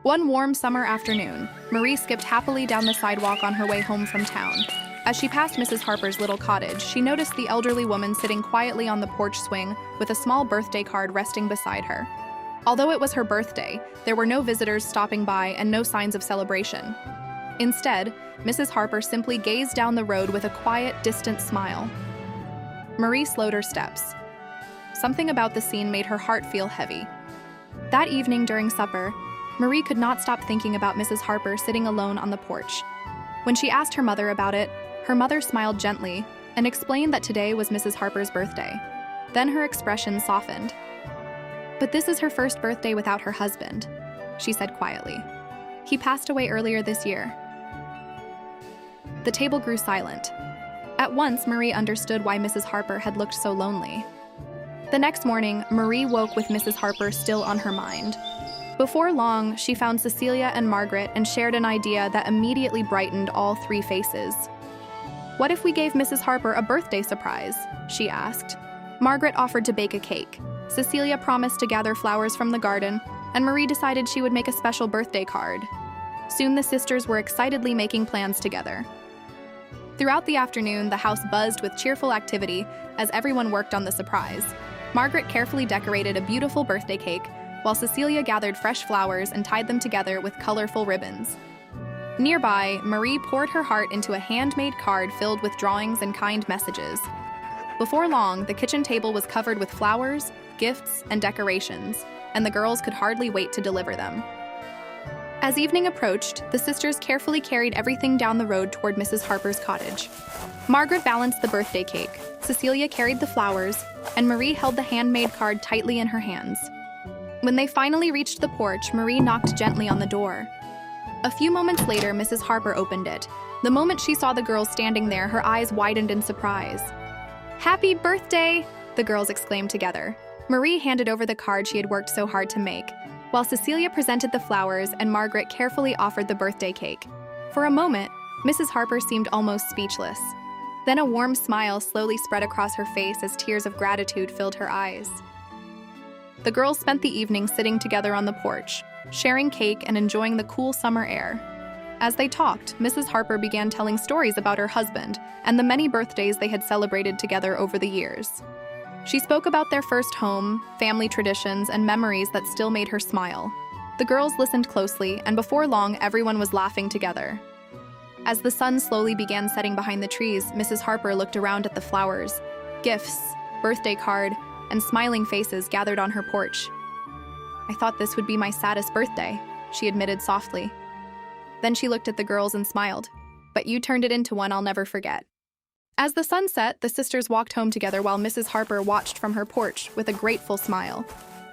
One warm summer afternoon, Marie skipped happily down the sidewalk on her way home from town. As she passed Mrs. Harper's little cottage, she noticed the elderly woman sitting quietly on the porch swing with a small birthday card resting beside her. Although it was her birthday, there were no visitors stopping by and no signs of celebration. Instead, Mrs. Harper simply gazed down the road with a quiet, distant smile. Marie slowed her steps. Something about the scene made her heart feel heavy. That evening during supper, Marie could not stop thinking about Mrs. Harper sitting alone on the porch. When she asked her mother about it, her mother smiled gently and explained that today was Mrs. Harper's birthday. Then her expression softened. "But this is her first birthday without her husband," she said quietly. "He passed away earlier this year." The table grew silent. At once, Marie understood why Mrs. Harper had looked so lonely. The next morning, Marie woke with Mrs. Harper still on her mind. Before long, she found Cecilia and Margaret and shared an idea that immediately brightened all three faces. "What if we gave Mrs. Harper a birthday surprise?" she asked. Margaret offered to bake a cake. Cecilia promised to gather flowers from the garden, and Marie decided she would make a special birthday card. Soon the sisters were excitedly making plans together. Throughout the afternoon, the house buzzed with cheerful activity as everyone worked on the surprise. Margaret carefully decorated a beautiful birthday cake, while Cecilia gathered fresh flowers and tied them together with colorful ribbons. Nearby, Marie poured her heart into a handmade card filled with drawings and kind messages. Before long, the kitchen table was covered with flowers, gifts, and decorations, and the girls could hardly wait to deliver them. As evening approached, the sisters carefully carried everything down the road toward Mrs. Harper's cottage. Margaret balanced the birthday cake, Cecilia carried the flowers, and Marie held the handmade card tightly in her hands. When they finally reached the porch, Marie knocked gently on the door. A few moments later, Mrs. Harper opened it. The moment she saw the girls standing there, her eyes widened in surprise. "Happy birthday!" the girls exclaimed together. Marie handed over the card she had worked so hard to make, while Cecilia presented the flowers and Margaret carefully offered the birthday cake. For a moment, Mrs. Harper seemed almost speechless. Then a warm smile slowly spread across her face as tears of gratitude filled her eyes. The girls spent the evening sitting together on the porch, sharing cake and enjoying the cool summer air. As they talked, Mrs. Harper began telling stories about her husband and the many birthdays they had celebrated together over the years. She spoke about their first home, family traditions, and memories that still made her smile. The girls listened closely, and before long, everyone was laughing together. As the sun slowly began setting behind the trees, Mrs. Harper looked around at the flowers, gifts, birthday card, and smiling faces gathered on her porch. "I thought this would be my saddest birthday," she admitted softly. Then she looked at the girls and smiled. "But you turned it into one I'll never forget." As the sun set, the sisters walked home together while Mrs. Harper watched from her porch with a grateful smile.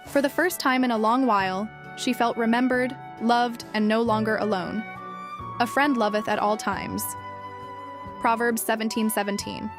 For the first time in a long while, she felt remembered, loved, and no longer alone. A friend loveth at all times. Proverbs 17:17.